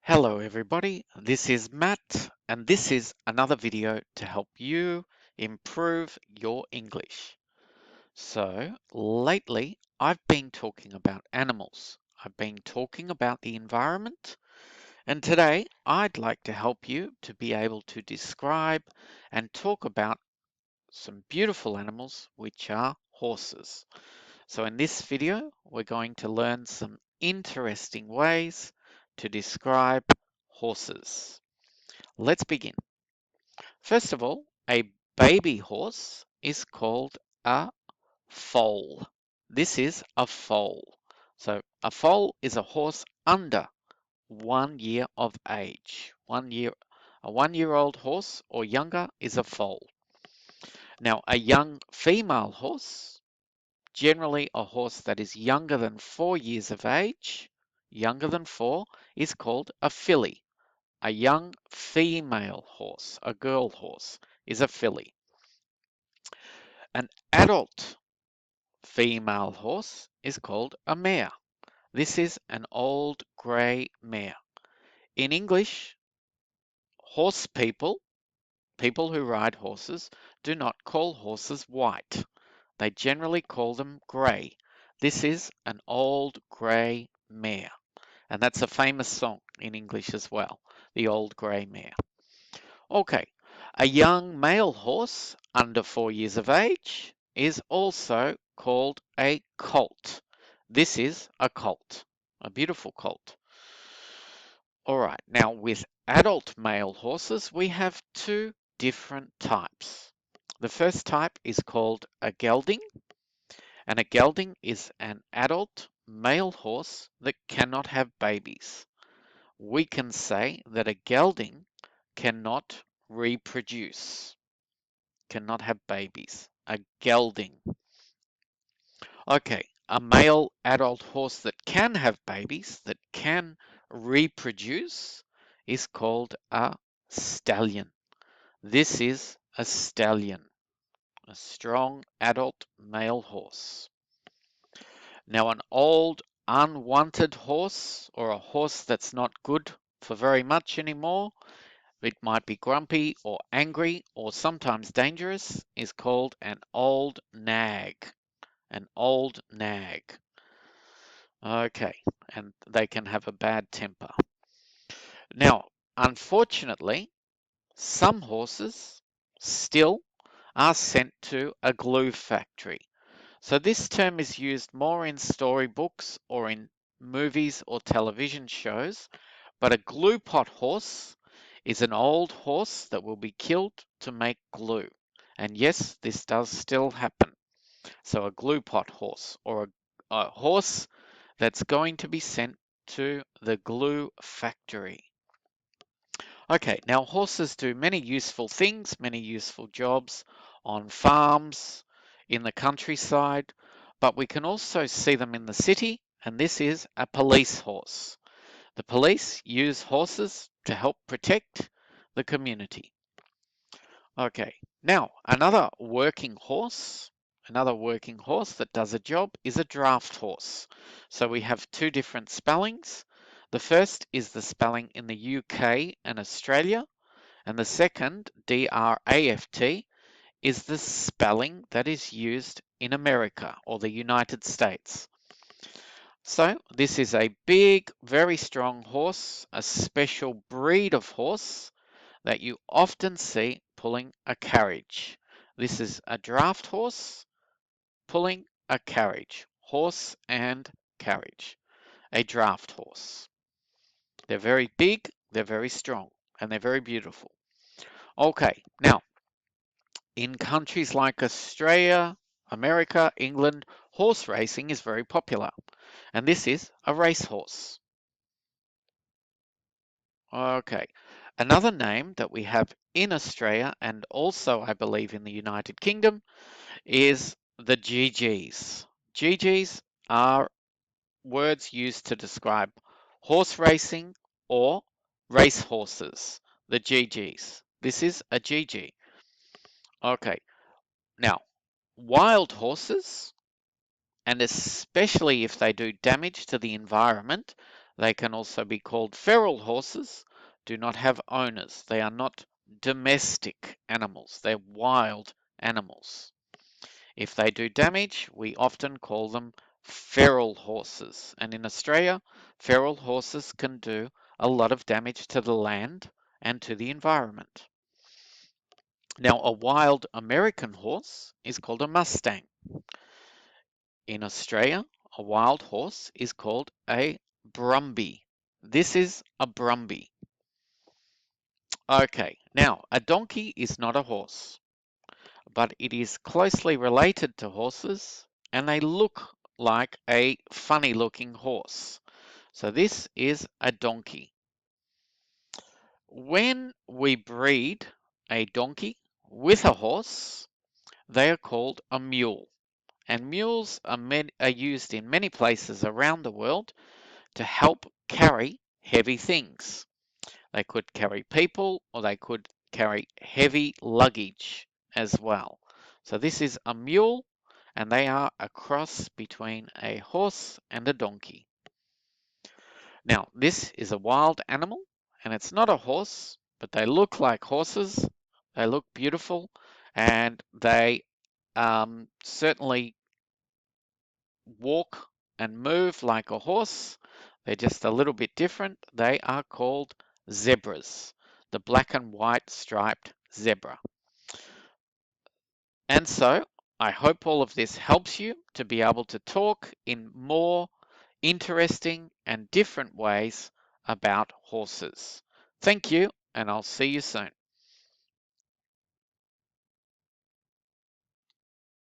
Hello everybody, this is Matt and this is another video to help you improve your English. So lately I've been talking about animals. I've been talking about the environment and today I'd like to help you to be able to describe and talk about some beautiful animals which are horses. So in this video we're going to learn some interesting ways to describe horses. Let's begin. First of all, a baby horse is called a foal. This is a foal. So a foal is a horse under 1 year of age. A 1 year old horse or younger is a foal. Now, a young female horse, generally a horse that is younger than 4 years of age, younger than 4, is called a filly. A young female horse, a girl horse, is a filly. An adult female horse is called a mare. This is an old grey mare. In English, horse people, people who ride horses, do not call horses white. They generally call them grey. This is an old grey mare. And that's a famous song in English as well, the old grey mare. Okay, a young male horse under 4 years of age is also called a colt. This is a colt, a beautiful colt. All right, now with adult male horses, we have two different types. The first type is called a gelding, and a gelding is an adult male horse that cannot have babies. We can say that a gelding cannot reproduce, cannot have babies. A gelding. Okay, a male adult horse that can have babies, that can reproduce, is called a stallion. This is a stallion, a strong adult male horse. Now, an old unwanted horse or a horse that's not good for very much anymore, it might be grumpy or angry or sometimes dangerous, is called an old nag. An old nag. Okay, and they can have a bad temper. Now, unfortunately, some horses still are sent to a glue factory. So this term is used more in storybooks or in movies or television shows, but a glue pot horse is an old horse that will be killed to make glue. And yes, this does still happen. So a glue pot horse or a horse that's going to be sent to the glue factory. Okay, now horses do many useful things, many useful jobs on farms, in the countryside, but we can also see them in the city, and this is a police horse. The police use horses to help protect the community. Okay, now another working horse that does a job is a draught horse. So we have two different spellings. The first is the spelling in the UK and Australia, and the second, D-R-A-F-T, is the spelling that is used in America or the United States. So this is a big, very strong horse, a special breed of horse that you often see pulling a carriage. This is a draft horse pulling a carriage. Horse and carriage. A draft horse. They're very big, they're very strong, and they're very beautiful. Okay, now, in countries like Australia, America, England, horse racing is very popular. And this is a racehorse. Okay. Another name that we have in Australia and also, I believe, in the United Kingdom is the GGs. GGs are words used to describe horse racing or race horses. The GGs. This is a GG. Okay. Now, wild horses, and especially if they do damage to the environment, They can also be called feral horses, do not have owners. They are not domestic animals, they're wild animals. If they do damage, we often call them feral horses. And in Australia, feral horses can do a lot of damage to the land and to the environment. Now, a wild American horse is called a Mustang. In Australia, a wild horse is called a Brumby. This is a Brumby. Okay, now a donkey is not a horse, but it is closely related to horses and they look like a funny looking horse. So this is a donkey. When we breed a donkey with a horse, they are called a mule. And mules are used in many places around the world to help carry heavy things. They could carry people or they could carry heavy luggage as well. So this is a mule and they are a cross between a horse and a donkey. Now, this is a wild animal and it's not a horse, but they look like horses. They look beautiful and they certainly walk and move like a horse. They're just a little bit different. They are called zebras, the black and white striped zebra. And so I hope all of this helps you to be able to talk in more interesting and different ways about horses. Thank you, and I'll see you soon.